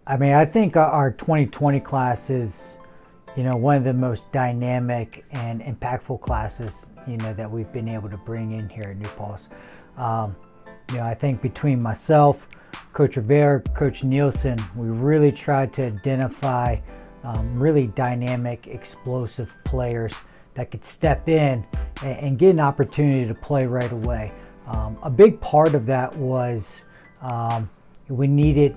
I mean, I think our 2020 class is, one of the most dynamic and impactful classes, that we've been able to bring in here at New Paltz. I think between myself, Coach Rivera, Coach Nielsen, we really tried to identify really dynamic, explosive players that could step in and get an opportunity to play right away. A big part of that was we needed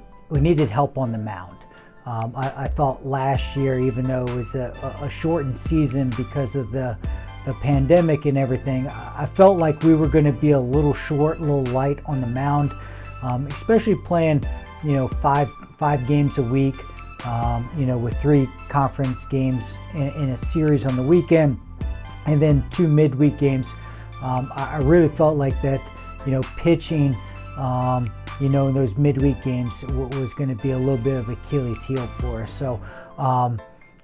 help on the mound. I thought last year, even though it was a shortened season because of the pandemic and everything, I felt like we were going to be a little short, a little light on the mound, especially playing, five games a week, with 3 conference games in a series on the weekend, and then 2 midweek games. I really felt like that, pitching, in those midweek games was going to be a little bit of Achilles heel for us. So,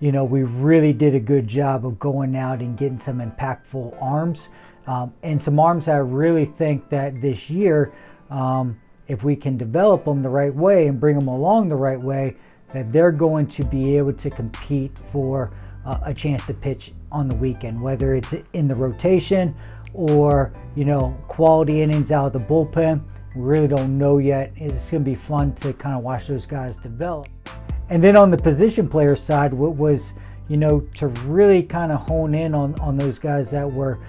we really did a good job of going out and getting some impactful arms, and some arms that I really think that this year, if we can develop them the right way and bring them along the right way, that they're going to be able to compete for a chance to pitch on the weekend, whether it's in the rotation or, quality innings out of the bullpen. We really don't know yet. It's going to be fun to kind of watch those guys develop. And then on the position player side, what was, to really kind of hone in on those guys that were,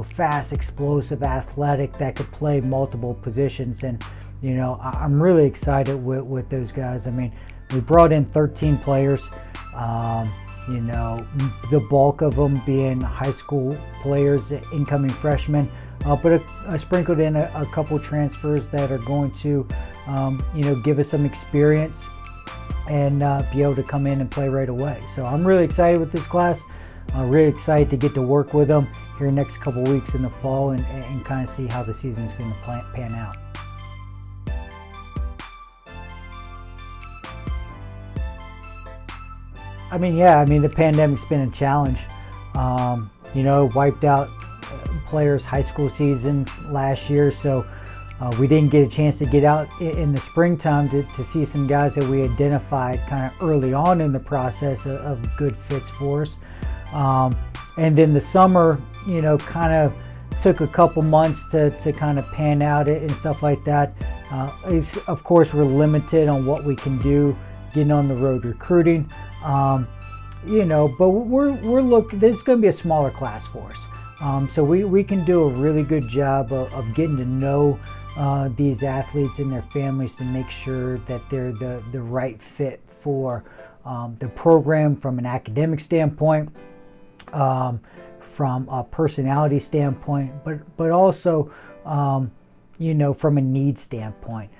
fast, explosive, athletic, that could play multiple positions. And, I'm really excited with those guys. I mean, we brought in 13 players, the bulk of them being high school players, incoming freshmen, but I sprinkled in a couple transfers that are going to, give us some experience and be able to come in and play right away. So I'm really excited with this class. I'm really excited to get to work with them here in the next couple weeks in the fall and kind of see how the season is going to pan out. I mean, the pandemic's been a challenge. Wiped out players' high school seasons last year, so we didn't get a chance to get out in the springtime to see some guys that we identified kind of early on in the process of good fits for us. And then the summer, kind of took a couple months to kind of pan out it and stuff like that. Of course, we're limited on what we can do getting on the road recruiting. But we're looking. This is going to be a smaller class for us, so we can do a really good job of getting to know these athletes and their families to make sure that they're the right fit for the program from an academic standpoint, from a personality standpoint, but also from a need standpoint.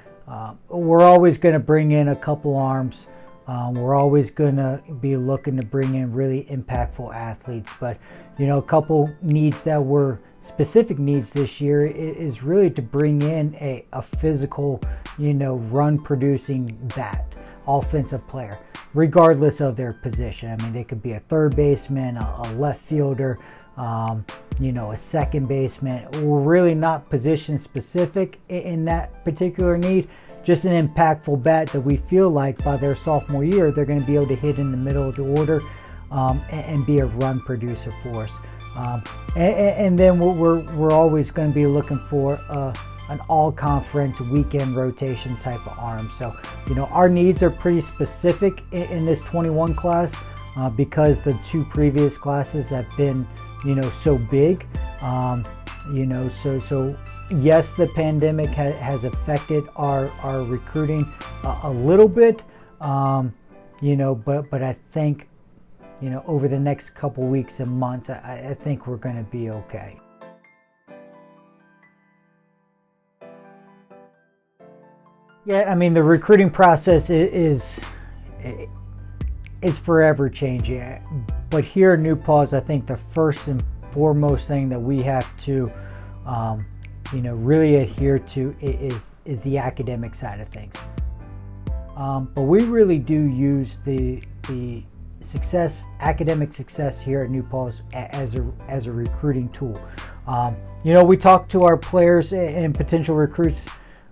We're always going to bring in a couple arms. We're always going to be looking to bring in really impactful athletes, but a couple needs that were specific needs this year is really to bring in a physical, run producing bat, offensive player, regardless of their position. I mean, they could be a third baseman, a left fielder, a second baseman. We're really not position specific in that particular need. Just an impactful bat that we feel like by their sophomore year, they're going to be able to hit in the middle of the order and be a run producer for us. And then we're always going to be looking for an all-conference weekend rotation type of arm. So, our needs are pretty specific in this 21 class because the 2 previous classes have been, so big. So yes, the pandemic has affected our recruiting a little bit, but I think, over the next couple weeks and months, I think we're going to be okay. Yeah, I mean, the recruiting process is forever changing. But here in New Paltz, I think the first and foremost thing that we have to really adhere to is the academic side of things. But we really do use the academic success here at New Paltz as a recruiting tool. We talk to our players and potential recruits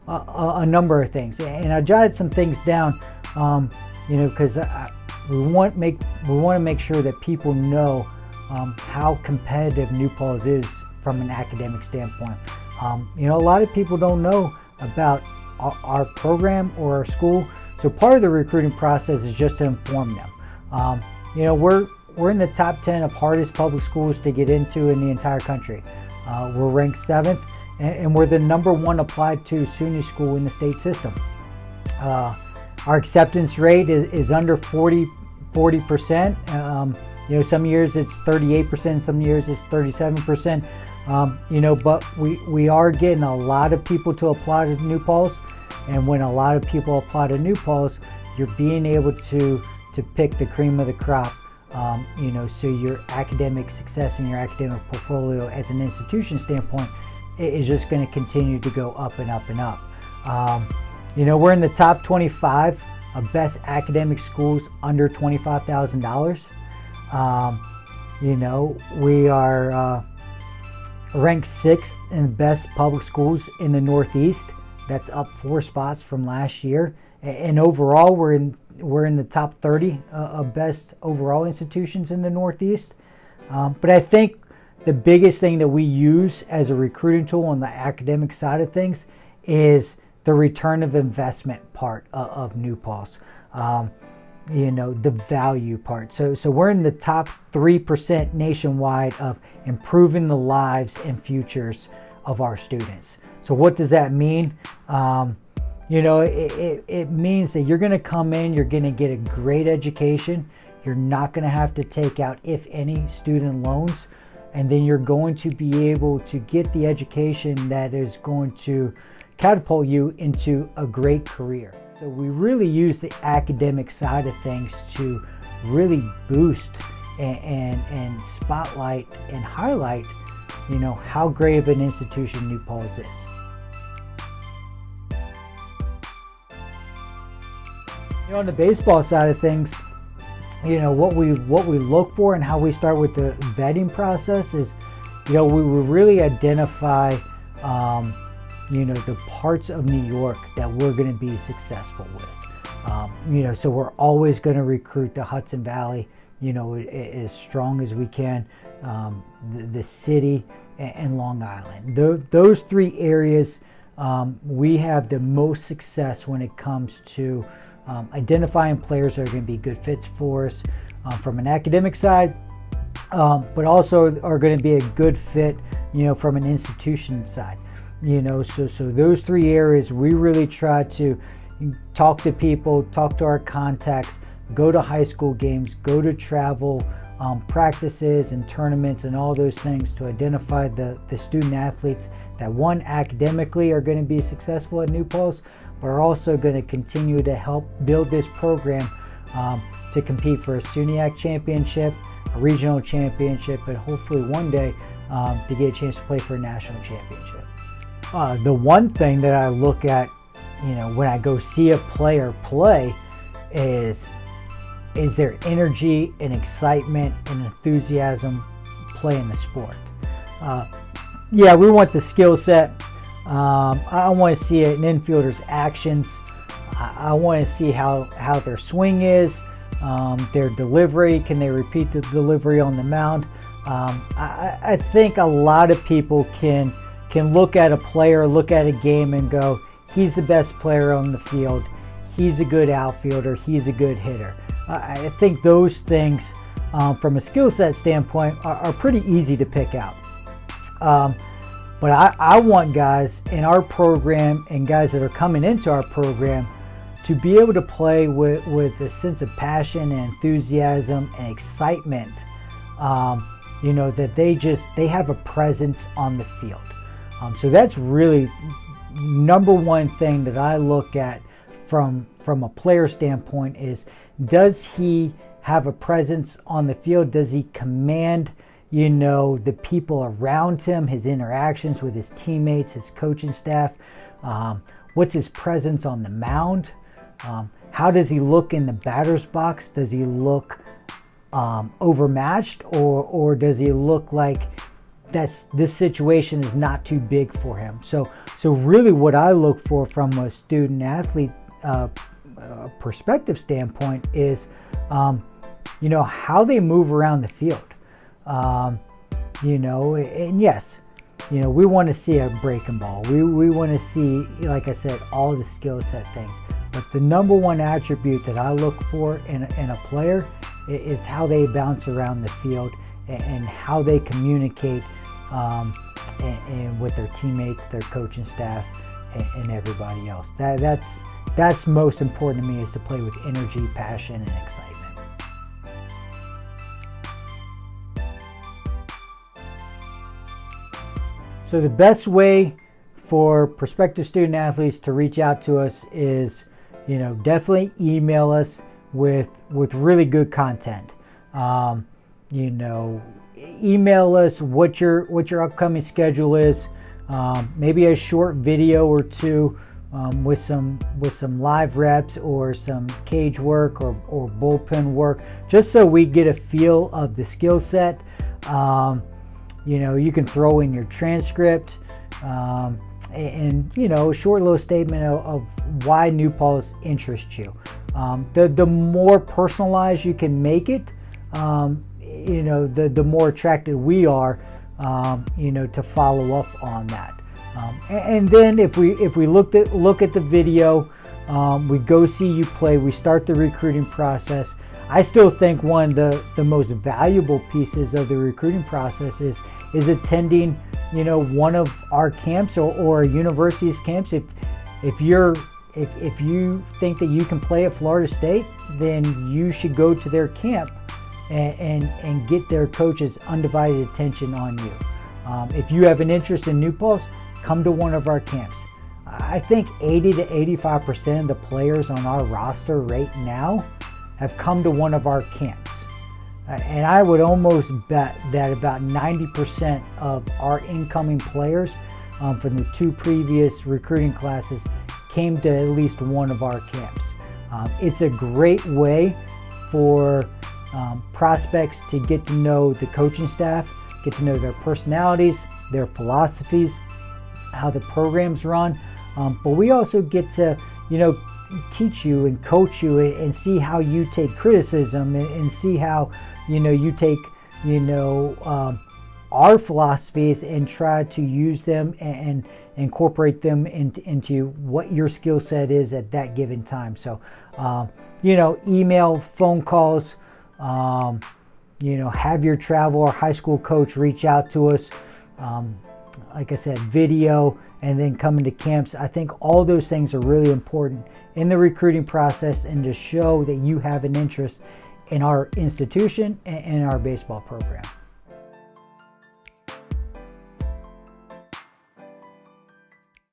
a number of things, and I jotted some things down Because we want to make sure that people know how competitive New Paltz is from an academic standpoint. A lot of people don't know about our program or our school, so part of the recruiting process is just to inform them. We're in the top 10 of hardest public schools to get into in the entire country. We're ranked 7th, and we're the #1 applied to SUNY school in the state system. Our acceptance rate is under 40%. Some years it's 38%, some years it's 37%. But we are getting a lot of people to apply to New Paltz, and when a lot of people apply to New Paltz, you're being able to pick the cream of the crop. So your academic success and your academic portfolio as an institution standpoint is just going to continue to go up and up and up. We're in the top 25 of best academic schools under $25,000. We are ranked 6th in the best public schools in the Northeast. That's up 4 spots from last year. And overall, we're in the top 30 of best overall institutions in the Northeast. But I think the biggest thing that we use as a recruiting tool on the academic side of things is the return of investment part of New Paltz. The value part. So we're in the top 3% nationwide of improving the lives and futures of our students. So what does that mean? It means that you're going to come in, you're going to get a great education. You're not going to have to take out, if any, student loans. And then you're going to be able to get the education that is going to catapult you into a great career. So we really use the academic side of things to really boost and spotlight and highlight, how great of an institution New Paltz is. On the baseball side of things, what we look for and how we start with the vetting process is, we will really identify, the parts of New York that we're going to be successful with. So we're always going to recruit the Hudson Valley, as strong as we can, the city and Long Island. Those 3 areas, we have the most success when it comes to identifying players that are going to be good fits for us from an academic side, but also are going to be a good fit, from an institution side. So those 3 areas, we really try to talk to people, talk to our contacts, go to high school games, go to travel practices and tournaments and all those things to identify the student athletes that, one, academically are going to be successful at New Paltz, but are also going to continue to help build this program to compete for a SUNYAC championship, a regional championship, and hopefully one day to get a chance to play for a national championship. The one thing that I look at, when I go see a player play is their energy and excitement and enthusiasm playing the sport. We want the skill set. I want to see an infielder's actions. I want to see how their swing is, their delivery. Can they repeat the delivery on the mound? I think a lot of people can look at a player, look at a game and go, he's the best player on the field. He's a good outfielder. He's a good hitter. I think those things, from a skill set standpoint, are pretty easy to pick out. But I want guys in our program and guys that are coming into our program to be able to play with a sense of passion and enthusiasm and excitement, that they have a presence on the field. So that's really number one thing that I look at from a player standpoint is, does he have a presence on the field? Does he command, the people around him, his interactions with his teammates, his coaching staff? What's his presence on the mound? How does he look in the batter's box? Does he look overmatched, or does he look like this situation is not too big for him? So really what I look for from a student athlete a perspective standpoint is, how they move around the field. And yes, we want to see a breaking ball. We want to see, like I said, all the skill set things. But the number one attribute that I look for in a player is how they bounce around the field and how they communicate and with their teammates, their coaching staff, and everybody else. That's most important to me, is to play with energy, passion, and excitement. So the best way for prospective student athletes to reach out to us is, definitely email us with really good content. Email us what your upcoming schedule is. Maybe a short video or two with some live reps or some cage work or bullpen work, just so we get a feel of the skill set. You can throw in your transcript and a short little statement of why New Paltz interests you. The more personalized you can make it, the more attracted we are, to follow up on that. And then if we look at the video, we go see you play, we start the recruiting process. I still think one of the most valuable pieces of the recruiting process is attending, one of our camps or a university's camps. If you think that you can play at Florida State, then you should go to their camp and get their coach's undivided attention on you. If you have an interest in New Paltz, come to one of our camps. I think 80 to 85% of the players on our roster right now have come to one of our camps. And I would almost bet that about 90% of our incoming players from the two previous recruiting classes came to at least one of our camps. It's a great way for prospects to get to know the coaching staff, get to know their personalities, their philosophies, how the programs run. But we also get to, teach you and coach you and see how you take criticism and see how, you take, our philosophies and try to use them and incorporate them into what your skill set is at that given time. So, email, phone calls, have your travel or high school coach reach out to us. Like I said, video, and then coming to camps. I think all those things are really important in the recruiting process and to show that you have an interest in our institution and in our baseball program.